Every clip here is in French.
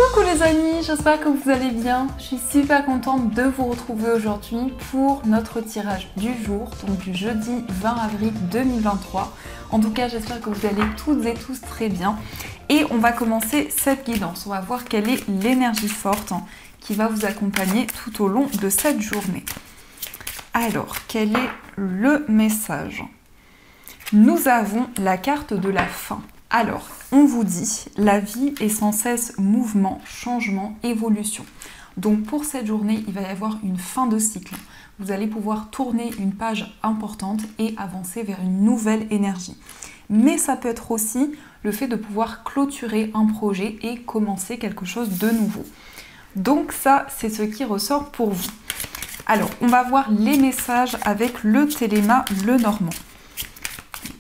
Coucou les amis, j'espère que vous allez bien. Je suis super contente de vous retrouver aujourd'hui pour notre tirage du jour, donc du jeudi 20 avril 2023. En tout cas, j'espère que vous allez toutes et tous très bien. Et on va commencer cette guidance. On va voir quelle est l'énergie forte qui va vous accompagner tout au long de cette journée. Alors, quel est le message? Nous avons la carte de la fin. Alors, on vous dit, la vie est sans cesse mouvement, changement, évolution. Donc pour cette journée, il va y avoir une fin de cycle. Vous allez pouvoir tourner une page importante et avancer vers une nouvelle énergie. Mais ça peut être aussi le fait de pouvoir clôturer un projet et commencer quelque chose de nouveau. Donc ça, c'est ce qui ressort pour vous. Alors, on va voir les messages avec le Téléma Lenormand.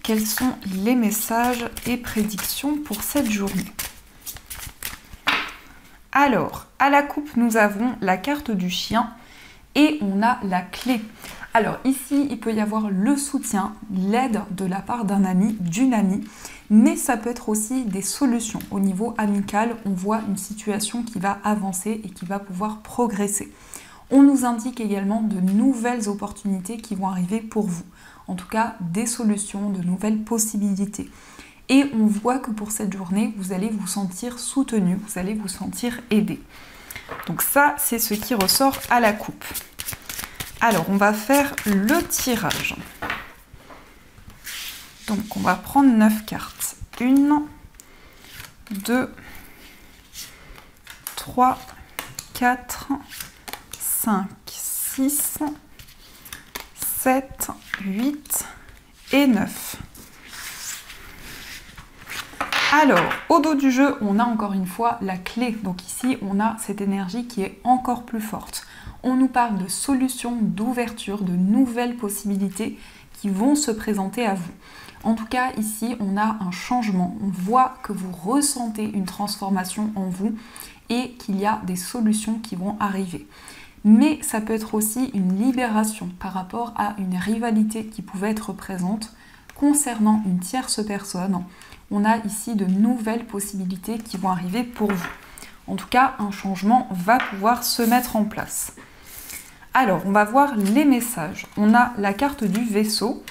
Quels sont les messages et prédictions pour cette journée? Alors, à la coupe, nous avons la carte du chien et on a la clé. Alors ici, il peut y avoir le soutien, l'aide de la part d'un ami, d'une amie, mais ça peut être aussi des solutions. Au niveau amical, on voit une situation qui va avancer et qui va pouvoir progresser. On nous indique également de nouvelles opportunités qui vont arriver pour vous. En tout cas, des solutions, de nouvelles possibilités. Et on voit que pour cette journée, vous allez vous sentir soutenu, vous allez vous sentir aidé. Donc ça, c'est ce qui ressort à la coupe. Alors, on va faire le tirage. Donc, on va prendre 9 cartes. 1, 2, 3, 4, 5, 6, 7, 8 et 9. Alors, au dos du jeu, on a encore une fois la clé. Donc ici, on a cette énergie qui est encore plus forte. On nous parle de solutions, d'ouverture, de nouvelles possibilités qui vont se présenter à vous. En tout cas, ici, on a un changement. On voit que vous ressentez une transformation en vous et qu'il y a des solutions qui vont arriver. Mais ça peut être aussi une libération par rapport à une rivalité qui pouvait être présente concernant une tierce personne. On a ici de nouvelles possibilités qui vont arriver pour vous. En tout cas, un changement va pouvoir se mettre en place. Alors, on va voir les messages. On a la carte du vaisseau,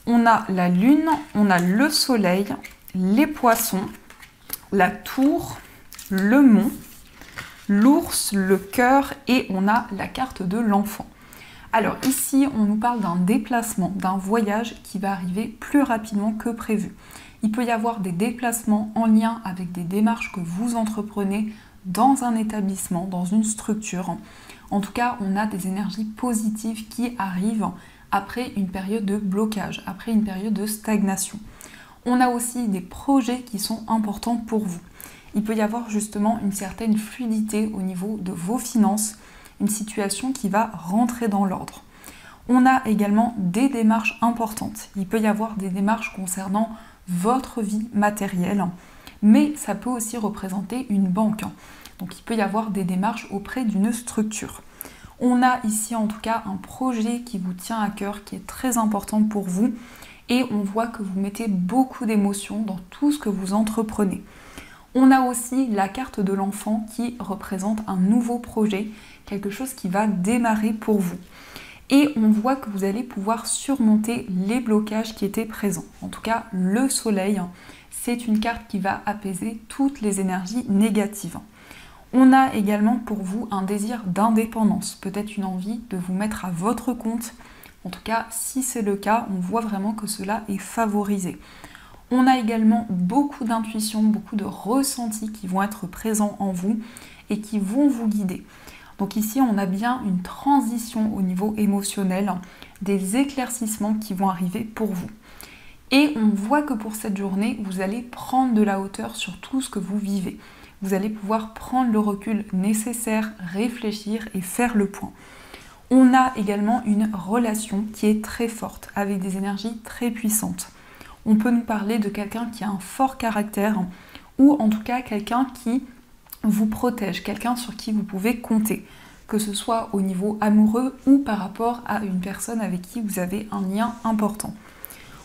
on a la lune, on a le soleil, les poissons, la tour, le mont, l'ours, le cœur et on a la carte de l'enfant. Alors ici, on nous parle d'un déplacement, d'un voyage qui va arriver plus rapidement que prévu. Il peut y avoir des déplacements en lien avec des démarches que vous entreprenez dans un établissement, dans une structure. En tout cas, on a des énergies positives qui arrivent après une période de blocage, après une période de stagnation. On a aussi des projets qui sont importants pour vous. Il peut y avoir justement une certaine fluidité au niveau de vos finances, une situation qui va rentrer dans l'ordre. On a également des démarches importantes. Il peut y avoir des démarches concernant votre vie matérielle, mais ça peut aussi représenter une banque. Donc il peut y avoir des démarches auprès d'une structure. On a ici en tout cas un projet qui vous tient à cœur, qui est très important pour vous, et on voit que vous mettez beaucoup d'émotions dans tout ce que vous entreprenez. On a aussi la carte de l'enfant qui représente un nouveau projet, quelque chose qui va démarrer pour vous. Et on voit que vous allez pouvoir surmonter les blocages qui étaient présents. En tout cas, le soleil, c'est une carte qui va apaiser toutes les énergies négatives. On a également pour vous un désir d'indépendance, peut-être une envie de vous mettre à votre compte. En tout cas, si c'est le cas, on voit vraiment que cela est favorisé. On a également beaucoup d'intuition, beaucoup de ressentis qui vont être présents en vous et qui vont vous guider. Donc ici, on a bien une transition au niveau émotionnel, des éclaircissements qui vont arriver pour vous. Et on voit que pour cette journée, vous allez prendre de la hauteur sur tout ce que vous vivez. Vous allez pouvoir prendre le recul nécessaire, réfléchir et faire le point. On a également une relation qui est très forte, avec des énergies très puissantes. On peut nous parler de quelqu'un qui a un fort caractère ou en tout cas quelqu'un qui vous protège, quelqu'un sur qui vous pouvez compter, que ce soit au niveau amoureux ou par rapport à une personne avec qui vous avez un lien important.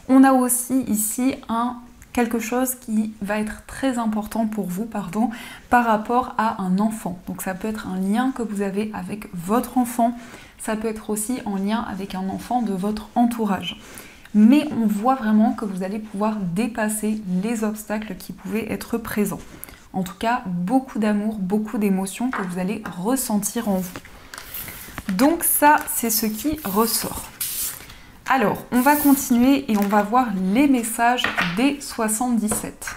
On a aussi ici un quelque chose qui va être très important pour vous, par rapport à un enfant. Donc ça peut être un lien que vous avez avec votre enfant, ça peut être aussi en lien avec un enfant de votre entourage. Mais on voit vraiment que vous allez pouvoir dépasser les obstacles qui pouvaient être présents. En tout cas, beaucoup d'amour, beaucoup d'émotions que vous allez ressentir en vous. Donc ça, c'est ce qui ressort. Alors, on va continuer et on va voir les messages des 77.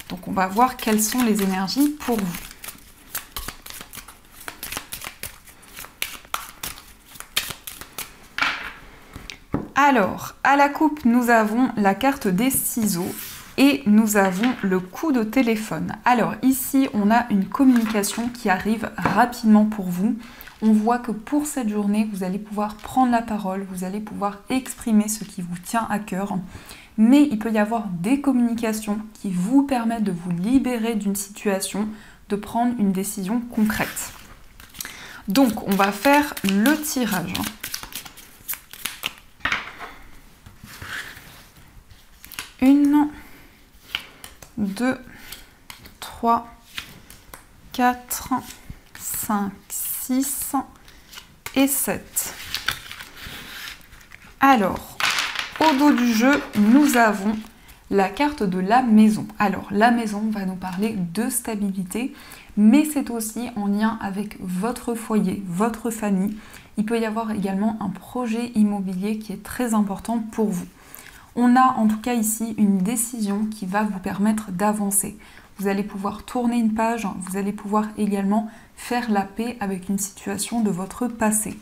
Donc on va voir quelles sont les énergies pour vous. Alors, à la coupe, nous avons la carte des ciseaux et nous avons le coup de téléphone. Alors ici, on a une communication qui arrive rapidement pour vous. On voit que pour cette journée, vous allez pouvoir prendre la parole, vous allez pouvoir exprimer ce qui vous tient à cœur. Mais il peut y avoir des communications qui vous permettent de vous libérer d'une situation, de prendre une décision concrète. Donc, on va faire le tirage. 1, 2, 3, 4, 5, 6 et 7. Alors, au dos du jeu, nous avons la carte de la maison. Alors, la maison va nous parler de stabilité, mais c'est aussi en lien avec votre foyer, votre famille. Il peut y avoir également un projet immobilier qui est très important pour vous. On a en tout cas ici une décision qui va vous permettre d'avancer. Vous allez pouvoir tourner une page, vous allez pouvoir également faire la paix avec une situation de votre passé.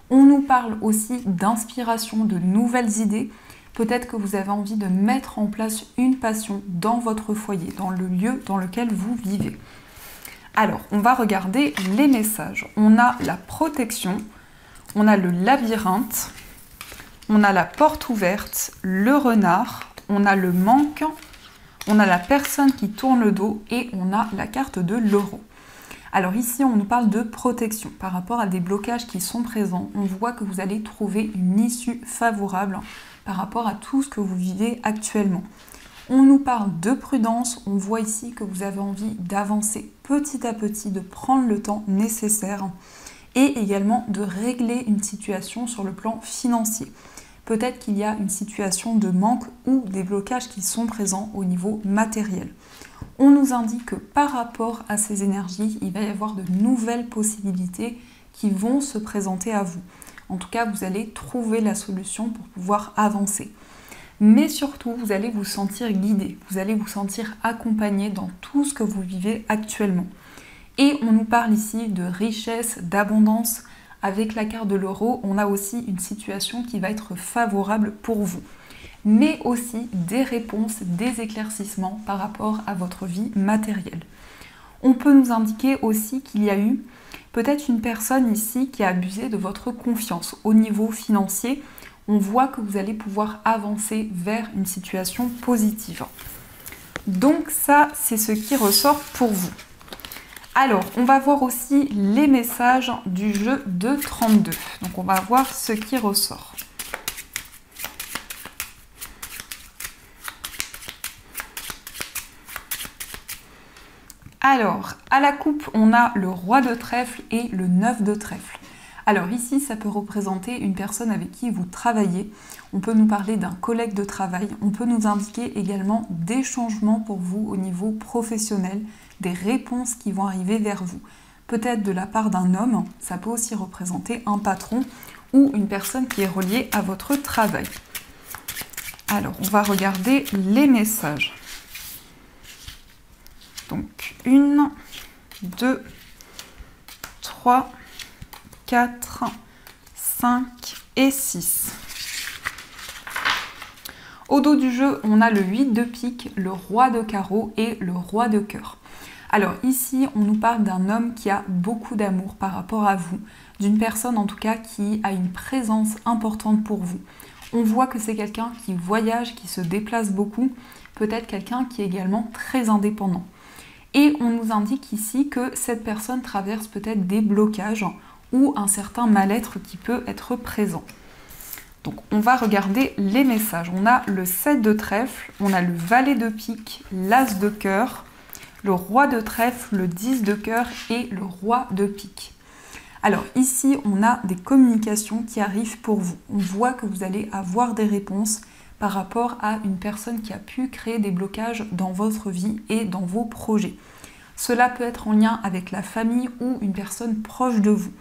On nous parle aussi d'inspiration, de nouvelles idées. Peut-être que vous avez envie de mettre en place une passion dans votre foyer, dans le lieu dans lequel vous vivez. Alors, on va regarder les messages. On a la protection, on a le labyrinthe, on a la porte ouverte, le renard, on a le manque, on a la personne qui tourne le dos et on a la carte de l'euro. Alors ici, on nous parle de protection. Par rapport à des blocages qui sont présents, on voit que vous allez trouver une issue favorable par rapport à tout ce que vous vivez actuellement. On nous parle de prudence, on voit ici que vous avez envie d'avancer petit à petit, de prendre le temps nécessaire et également de régler une situation sur le plan financier. Peut-être qu'il y a une situation de manque ou des blocages qui sont présents au niveau matériel. On nous indique que par rapport à ces énergies, il va y avoir de nouvelles possibilités qui vont se présenter à vous. En tout cas, vous allez trouver la solution pour pouvoir avancer. Mais surtout, vous allez vous sentir guidé, vous allez vous sentir accompagné dans tout ce que vous vivez actuellement. Et on nous parle ici de richesse, d'abondance. Avec la carte de l'euro, on a aussi une situation qui va être favorable pour vous. Mais aussi des réponses, des éclaircissements par rapport à votre vie matérielle. On peut nous indiquer aussi qu'il y a eu peut-être une personne ici qui a abusé de votre confiance. Au niveau financier, on voit que vous allez pouvoir avancer vers une situation positive. Donc ça, c'est ce qui ressort pour vous. Alors, on va voir aussi les messages du jeu de 32. Donc, on va voir ce qui ressort. Alors, à la coupe, on a le roi de trèfle et le 9 de trèfle. Alors ici, ça peut représenter une personne avec qui vous travaillez. On peut nous parler d'un collègue de travail. On peut nous indiquer également des changements pour vous au niveau professionnel, des réponses qui vont arriver vers vous. Peut-être de la part d'un homme, ça peut aussi représenter un patron ou une personne qui est reliée à votre travail. Alors, on va regarder les messages. Donc, 1, 2, 3, 4, 5 et 6. Au dos du jeu, on a le 8 de pique, le roi de carreau et le roi de cœur. Alors ici, on nous parle d'un homme qui a beaucoup d'amour par rapport à vous, d'une personne en tout cas qui a une présence importante pour vous. On voit que c'est quelqu'un qui voyage, qui se déplace beaucoup, peut-être quelqu'un qui est également très indépendant. Et on nous indique ici que cette personne traverse peut-être des blocages ou un certain mal-être qui peut être présent. Donc on va regarder les messages. On a le 7 de trèfle, on a le valet de pique, l'as de cœur, le roi de trèfle, le 10 de cœur et le roi de pique. Alors ici, on a des communications qui arrivent pour vous. On voit que vous allez avoir des réponses par rapport à une personne qui a pu créer des blocages dans votre vie et dans vos projets. Cela peut être en lien avec la famille ou une personne proche de vous.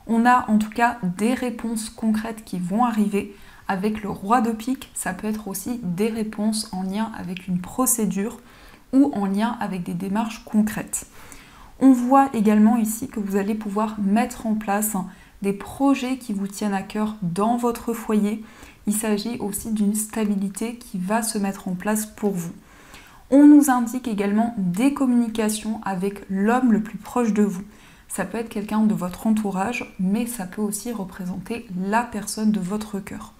On a en tout cas des réponses concrètes qui vont arriver. Avec le roi de pique, ça peut être aussi des réponses en lien avec une procédure ou en lien avec des démarches concrètes. On voit également ici que vous allez pouvoir mettre en place des projets qui vous tiennent à cœur dans votre foyer. Il s'agit aussi d'une stabilité qui va se mettre en place pour vous. On nous indique également des communications avec l'homme le plus proche de vous. Ça peut être quelqu'un de votre entourage, mais ça peut aussi représenter la personne de votre cœur.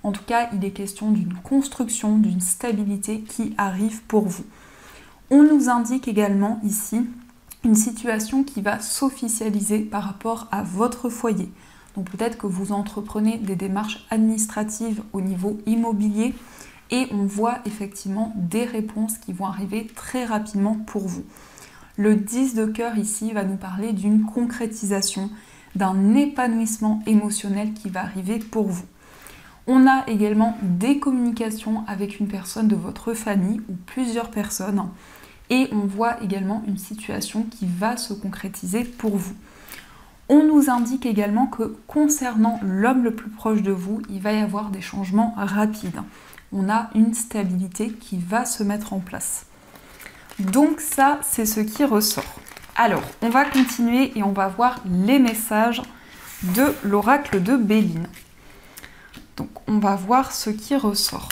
En tout cas, il est question d'une construction, d'une stabilité qui arrive pour vous. On nous indique également ici une situation qui va s'officialiser par rapport à votre foyer. Donc peut-être que vous entreprenez des démarches administratives au niveau immobilier et on voit effectivement des réponses qui vont arriver très rapidement pour vous. Le 10 de cœur ici va nous parler d'une concrétisation, d'un épanouissement émotionnel qui va arriver pour vous. On a également des communications avec une personne de votre famille ou plusieurs personnes et on voit également une situation qui va se concrétiser pour vous. On nous indique également que concernant l'homme le plus proche de vous, il va y avoir des changements rapides. On a une stabilité qui va se mettre en place. Donc ça, c'est ce qui ressort. Alors, on va continuer et on va voir les messages de l'oracle de Béline. Donc, on va voir ce qui ressort.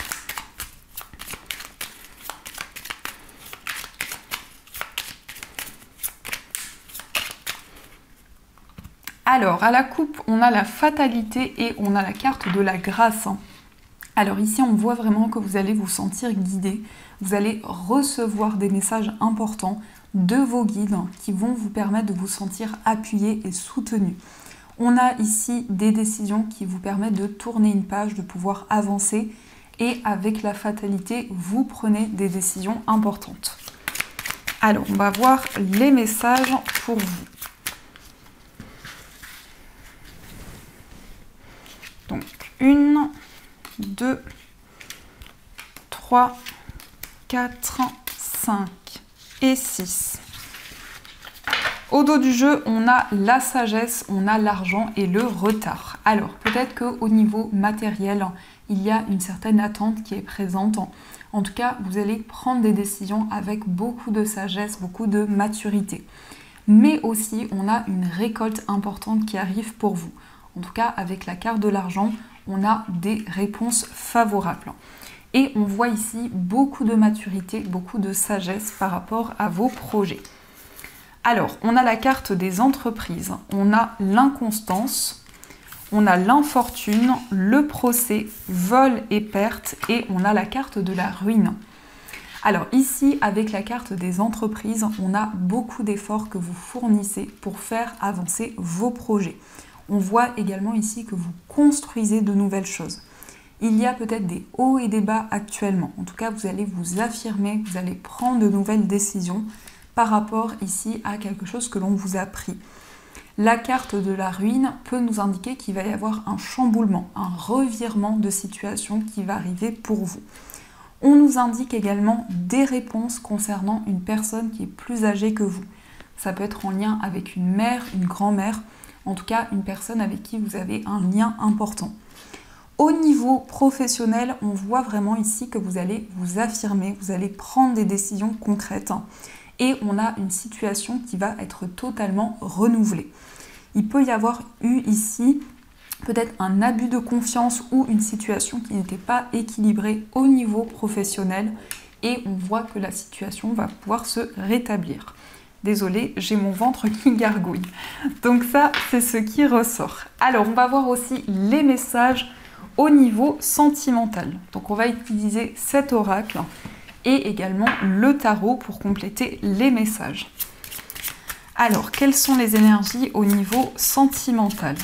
Alors, à la coupe, on a la fatalité et on a la carte de la grâce. Alors ici, on voit vraiment que vous allez vous sentir guidé. Vous allez recevoir des messages importants de vos guides qui vont vous permettre de vous sentir appuyé et soutenu. On a ici des décisions qui vous permettent de tourner une page, de pouvoir avancer. Et avec la fatalité, vous prenez des décisions importantes. Alors, on va voir les messages pour vous. Donc, 1, 2, 3, 4, 5 et 6. Au dos du jeu, on a la sagesse, on a l'argent et le retard. Alors, peut-être qu'au niveau matériel, il y a une certaine attente qui est présente. En tout cas, vous allez prendre des décisions avec beaucoup de sagesse, beaucoup de maturité. Mais aussi, on a une récolte importante qui arrive pour vous. En tout cas, avec la carte de l'argent, on a des réponses favorables. Et on voit ici beaucoup de maturité, beaucoup de sagesse par rapport à vos projets. Alors, on a la carte des entreprises, on a l'inconstance, on a l'infortune, le procès, vol et perte, et on a la carte de la ruine. Alors ici, avec la carte des entreprises, on a beaucoup d'efforts que vous fournissez pour faire avancer vos projets. On voit également ici que vous construisez de nouvelles choses. Il y a peut-être des hauts et des bas actuellement. En tout cas, vous allez vous affirmer, vous allez prendre de nouvelles décisions par rapport ici à quelque chose que l'on vous a pris. La carte de la ruine peut nous indiquer qu'il va y avoir un chamboulement, un revirement de situation qui va arriver pour vous. On nous indique également des réponses concernant une personne qui est plus âgée que vous. Ça peut être en lien avec une mère, une grand-mère, en tout cas une personne avec qui vous avez un lien important. Au niveau professionnel, on voit vraiment ici que vous allez vous affirmer, vous allez prendre des décisions concrètes et on a une situation qui va être totalement renouvelée. Il peut y avoir eu ici peut-être un abus de confiance ou une situation qui n'était pas équilibrée au niveau professionnel et on voit que la situation va pouvoir se rétablir. Désolée, j'ai mon ventre qui gargouille. Donc ça, c'est ce qui ressort. Alors, on va voir aussi les messages au niveau sentimental. Donc, on va utiliser cet oracle et également le tarot pour compléter les messages. Alors, quelles sont les énergies au niveau sentimental ?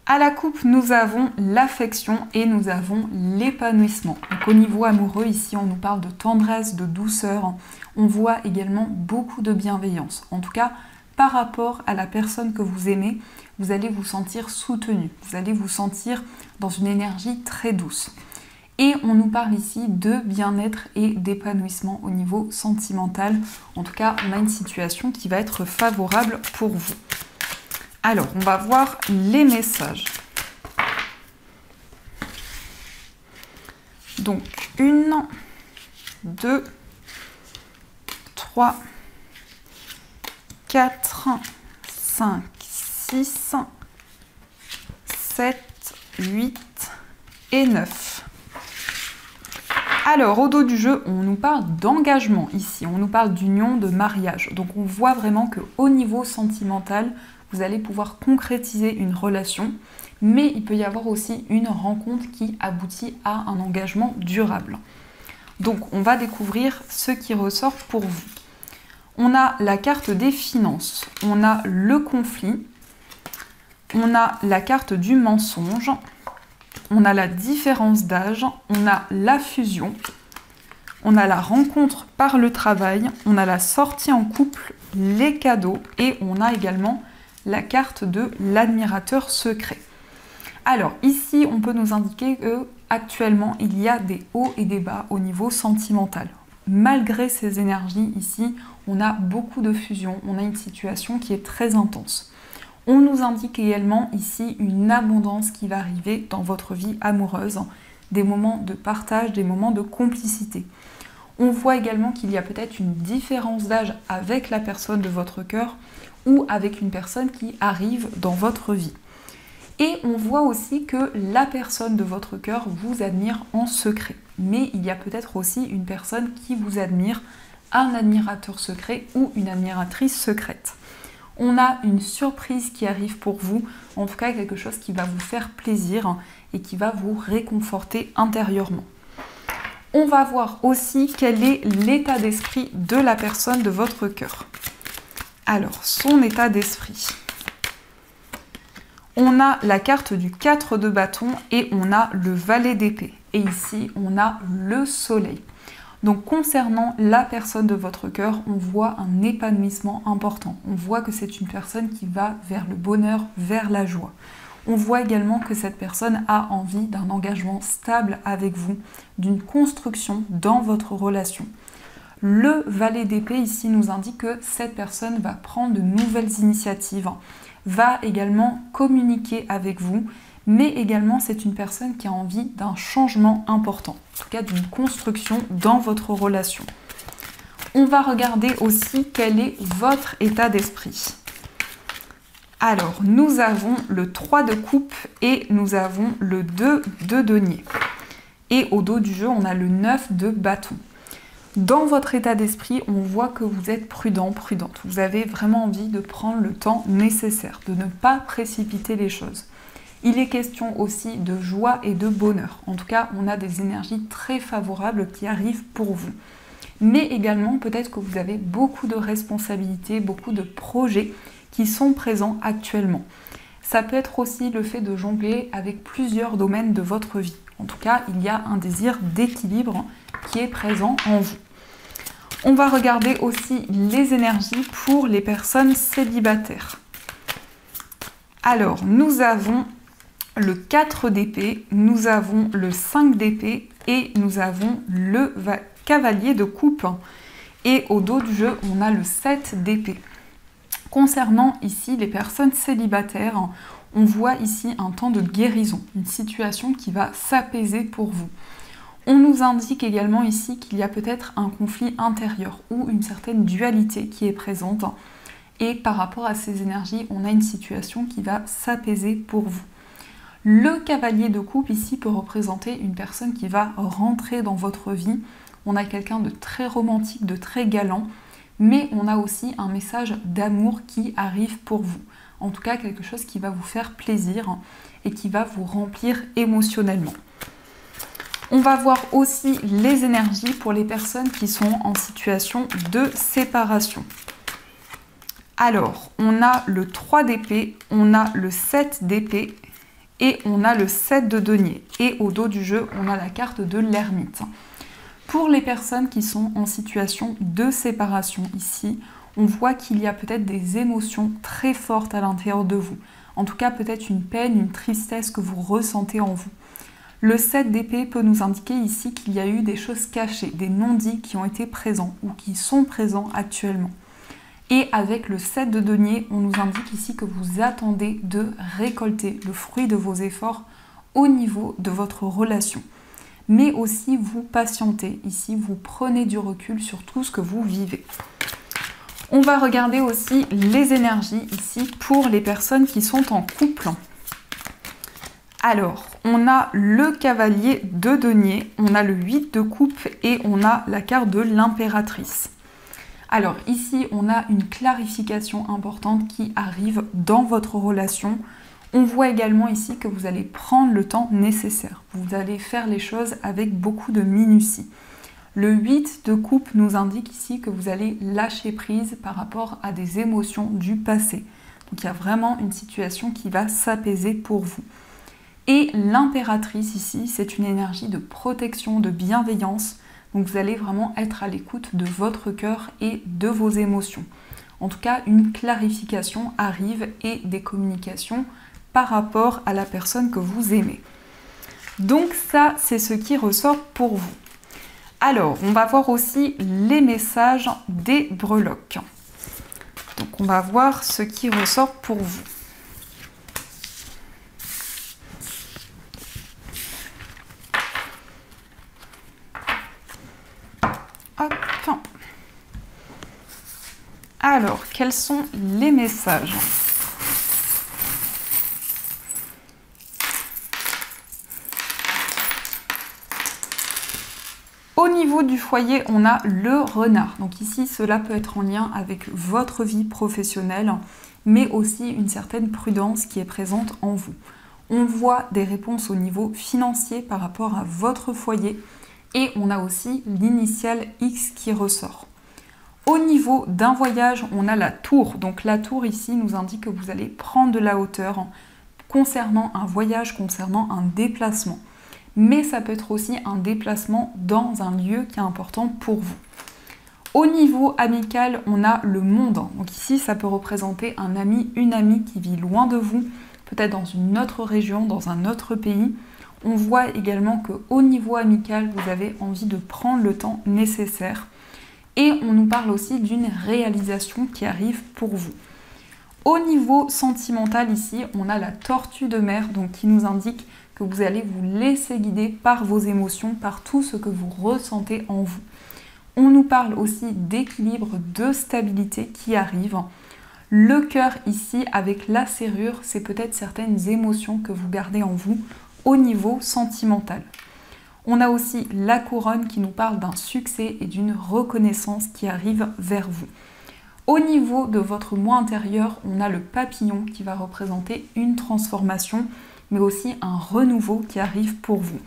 À la coupe, nous avons l'affection et nous avons l'épanouissement. Donc au niveau amoureux, ici, on nous parle de tendresse, de douceur. On voit également beaucoup de bienveillance. En tout cas, par rapport à la personne que vous aimez, vous allez vous sentir soutenu. Vous allez vous sentir dans une énergie très douce. Et on nous parle ici de bien-être et d'épanouissement au niveau sentimental. En tout cas, on a une situation qui va être favorable pour vous. Alors, on va voir les messages. Donc, 1, 2, 3, 4, 5, 6, 7, 8 et 9. Alors, au dos du jeu, on nous parle d'engagement ici. On nous parle d'union, de mariage. Donc, on voit vraiment qu'au niveau sentimental, vous allez pouvoir concrétiser une relation, mais il peut y avoir aussi une rencontre qui aboutit à un engagement durable. Donc, on va découvrir ce qui ressort pour vous. On a la carte des finances, on a le conflit, on a la carte du mensonge, on a la différence d'âge, on a la fusion, on a la rencontre par le travail, on a la sortie en couple, les cadeaux et on a également la carte de l'admirateur secret. Alors ici, on peut nous indiquer que actuellement il y a des hauts et des bas au niveau sentimental. Malgré ces énergies ici, on a beaucoup de fusion, on a une situation qui est très intense. On nous indique également ici une abondance qui va arriver dans votre vie amoureuse, des moments de partage, des moments de complicité. On voit également qu'il y a peut-être une différence d'âge avec la personne de votre cœur ou avec une personne qui arrive dans votre vie. Et on voit aussi que la personne de votre cœur vous admire en secret. Mais il y a peut-être aussi une personne qui vous admire, un admirateur secret ou une admiratrice secrète. On a une surprise qui arrive pour vous, en tout cas quelque chose qui va vous faire plaisir et qui va vous réconforter intérieurement. On va voir aussi quel est l'état d'esprit de la personne de votre cœur. Alors, son état d'esprit. On a la carte du 4 de bâton et on a le valet d'épée. Et ici, on a le soleil. Donc, concernant la personne de votre cœur, on voit un épanouissement important. On voit que c'est une personne qui va vers le bonheur, vers la joie. On voit également que cette personne a envie d'un engagement stable avec vous, d'une construction dans votre relation. Le valet d'épée ici nous indique que cette personne va prendre de nouvelles initiatives, va également communiquer avec vous, mais également c'est une personne qui a envie d'un changement important, en tout cas d'une construction dans votre relation. On va regarder aussi quel est votre état d'esprit. Alors, nous avons le 3 de coupe et nous avons le 2 de denier. Et au dos du jeu, on a le 9 de bâton. Dans votre état d'esprit, on voit que vous êtes prudent, prudente. Vous avez vraiment envie de prendre le temps nécessaire, de ne pas précipiter les choses. Il est question aussi de joie et de bonheur. En tout cas, on a des énergies très favorables qui arrivent pour vous. Mais également, peut-être que vous avez beaucoup de responsabilités, beaucoup de projets qui sont présents actuellement. Ça peut être aussi le fait de jongler avec plusieurs domaines de votre vie. En tout cas, il y a un désir d'équilibre qui est présent en vous. On va regarder aussi les énergies pour les personnes célibataires. Alors, nous avons le 4 d'épée, nous avons le 5 d'épée et nous avons le cavalier de coupe. Et au dos du jeu, on a le 7 d'épée. Concernant ici les personnes célibataires, on voit ici un temps de guérison, une situation qui va s'apaiser pour vous. On nous indique également ici qu'il y a peut-être un conflit intérieur ou une certaine dualité qui est présente. Et par rapport à ces énergies, on a une situation qui va s'apaiser pour vous. Le cavalier de coupe ici peut représenter une personne qui va rentrer dans votre vie. On a quelqu'un de très romantique, de très galant, mais on a aussi un message d'amour qui arrive pour vous. En tout cas, quelque chose qui va vous faire plaisir et qui va vous remplir émotionnellement. On va voir aussi les énergies pour les personnes qui sont en situation de séparation. Alors, on a le 3 d'épée, on a le 7 d'épée et on a le 7 de denier. Et au dos du jeu, on a la carte de l'ermite. Pour les personnes qui sont en situation de séparation ici, on voit qu'il y a peut-être des émotions très fortes à l'intérieur de vous. En tout cas, peut-être une peine, une tristesse que vous ressentez en vous. Le 7 d'épée peut nous indiquer ici qu'il y a eu des choses cachées, des non-dits qui ont été présents ou qui sont présents actuellement. Et avec le 7 de denier, on nous indique ici que vous attendez de récolter le fruit de vos efforts au niveau de votre relation. Mais aussi vous patientez ici, vous prenez du recul sur tout ce que vous vivez. On va regarder aussi les énergies ici pour les personnes qui sont en couple. Alors, on a le cavalier de denier, on a le 8 de coupe et on a la carte de l'impératrice. Alors ici, on a une clarification importante qui arrive dans votre relation. On voit également ici que vous allez prendre le temps nécessaire. Vous allez faire les choses avec beaucoup de minutie. Le 8 de coupe nous indique ici que vous allez lâcher prise par rapport à des émotions du passé. Donc il y a vraiment une situation qui va s'apaiser pour vous. Et l'impératrice ici, c'est une énergie de protection, de bienveillance. Donc vous allez vraiment être à l'écoute de votre cœur et de vos émotions. En tout cas, une clarification arrive et des communications par rapport à la personne que vous aimez. Donc ça, c'est ce qui ressort pour vous. Alors, on va voir aussi les messages des breloques. Donc on va voir ce qui ressort pour vous. Hop. Alors, quels sont les messages ? Au niveau du foyer, on a le renard. Donc ici, cela peut être en lien avec votre vie professionnelle, mais aussi une certaine prudence qui est présente en vous. On voit des réponses au niveau financier par rapport à votre foyer et on a aussi l'initiale X qui ressort. Au niveau d'un voyage, on a la tour. Donc la tour ici nous indique que vous allez prendre de la hauteur concernant un voyage, concernant un déplacement. Mais ça peut être aussi un déplacement dans un lieu qui est important pour vous. Au niveau amical, on a le monde. Donc ici, ça peut représenter un ami, une amie qui vit loin de vous, peut-être dans une autre région, dans un autre pays. On voit également qu'au niveau amical, vous avez envie de prendre le temps nécessaire. Et on nous parle aussi d'une réalisation qui arrive pour vous. Au niveau sentimental, ici, on a la tortue de mer, donc qui nous indique que vous allez vous laisser guider par vos émotions, par tout ce que vous ressentez en vous. On nous parle aussi d'équilibre, de stabilité qui arrive. Le cœur ici, avec la serrure, c'est peut-être certaines émotions que vous gardez en vous au niveau sentimental. On a aussi la couronne qui nous parle d'un succès et d'une reconnaissance qui arrive vers vous. Au niveau de votre moi intérieur, on a le papillon qui va représenter une transformation, mais aussi un renouveau qui arrive pour vous.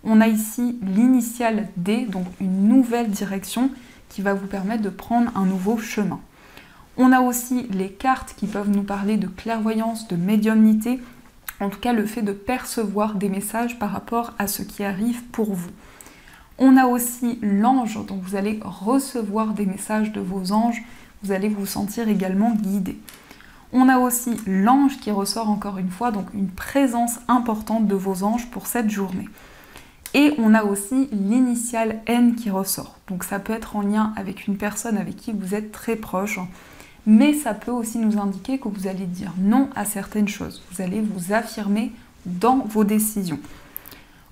On a ici l'initiale D, donc une nouvelle direction qui va vous permettre de prendre un nouveau chemin. On a aussi les cartes qui peuvent nous parler de clairvoyance, de médiumnité, en tout cas le fait de percevoir des messages par rapport à ce qui arrive pour vous. On a aussi l'ange, donc vous allez recevoir des messages de vos anges, vous allez vous sentir également guidé. On a aussi l'ange qui ressort encore une fois, donc une présence importante de vos anges pour cette journée. Et on a aussi l'initiale N qui ressort. Donc ça peut être en lien avec une personne avec qui vous êtes très proche, mais ça peut aussi nous indiquer que vous allez dire non à certaines choses. Vous allez vous affirmer dans vos décisions.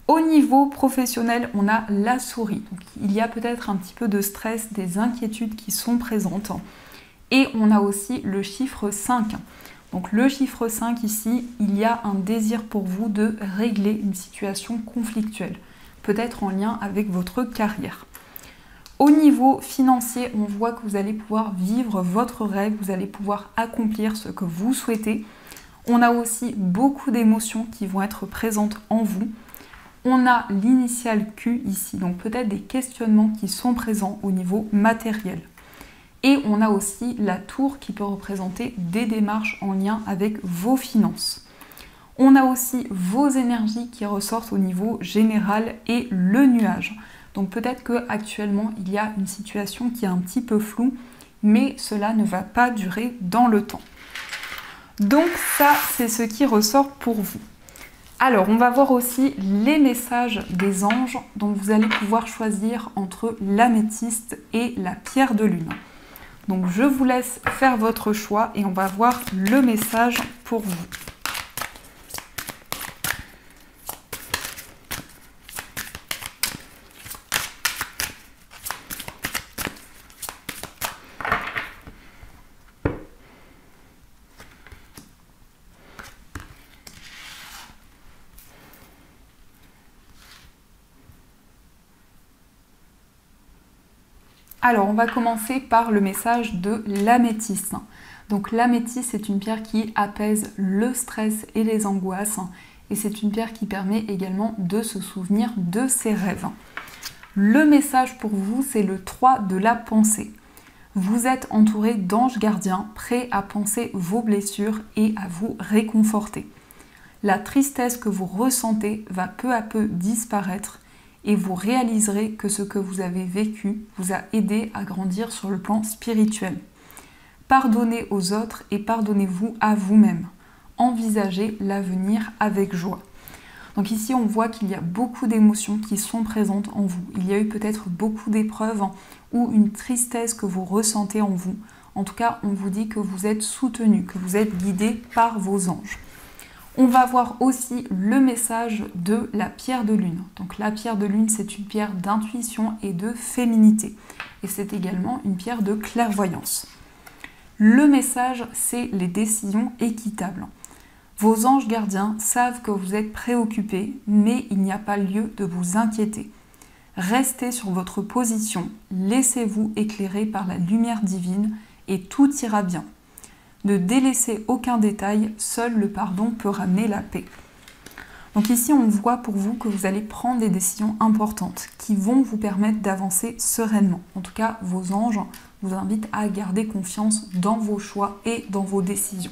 Au niveau professionnel, on a la souris. Donc il y a peut-être un petit peu de stress, des inquiétudes qui sont présentes. Et on a aussi le chiffre 5. Donc le chiffre 5 ici, il y a un désir pour vous de régler une situation conflictuelle, peut-être en lien avec votre carrière. Au niveau financier, on voit que vous allez pouvoir vivre votre rêve, vous allez pouvoir accomplir ce que vous souhaitez. On a aussi beaucoup d'émotions qui vont être présentes en vous. On a l'initiale Q ici, donc peut-être des questionnements qui sont présents au niveau matériel. Et on a aussi la tour qui peut représenter des démarches en lien avec vos finances. On a aussi vos énergies qui ressortent au niveau général et le nuage. Donc peut-être qu'actuellement il y a une situation qui est un petit peu floue, mais cela ne va pas durer dans le temps. Donc ça, c'est ce qui ressort pour vous. Alors, on va voir aussi les messages des anges, donc vous allez pouvoir choisir entre l'améthyste et la pierre de lune. Donc je vous laisse faire votre choix et on va voir le message pour vous. Alors, on va commencer par le message de l'améthyste. Donc l'améthyste, c'est une pierre qui apaise le stress et les angoisses. Et c'est une pierre qui permet également de se souvenir de ses rêves. Le message pour vous, c'est le 3 de la pensée. Vous êtes entouré d'anges gardiens, prêts à penser vos blessures et à vous réconforter. La tristesse que vous ressentez va peu à peu disparaître et vous réaliserez que ce que vous avez vécu vous a aidé à grandir sur le plan spirituel. Pardonnez aux autres et pardonnez-vous à vous-même. Envisagez l'avenir avec joie. Donc ici, on voit qu'il y a beaucoup d'émotions qui sont présentes en vous. Il y a eu peut-être beaucoup d'épreuves ou une tristesse que vous ressentez en vous. En tout cas, on vous dit que vous êtes soutenu, que vous êtes guidé par vos anges. On va voir aussi le message de la pierre de lune. Donc la pierre de lune, c'est une pierre d'intuition et de féminité. Et c'est également une pierre de clairvoyance. Le message, c'est les décisions équitables. Vos anges gardiens savent que vous êtes préoccupés, mais il n'y a pas lieu de vous inquiéter. Restez sur votre position, laissez-vous éclairer par la lumière divine et tout ira bien. Ne délaissez aucun détail, seul le pardon peut ramener la paix. Donc ici, on voit pour vous que vous allez prendre des décisions importantes qui vont vous permettre d'avancer sereinement. En tout cas, vos anges vous invitent à garder confiance dans vos choix et dans vos décisions.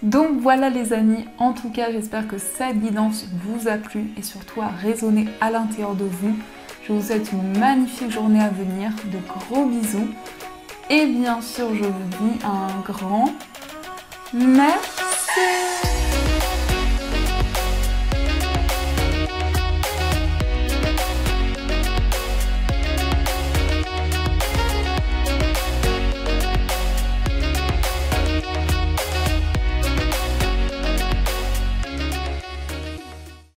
Donc voilà les amis, en tout cas, j'espère que cette guidance vous a plu et surtout a résonné à l'intérieur de vous. Je vous souhaite une magnifique journée à venir, de gros bisous. Et bien sûr, je vous dis un grand merci.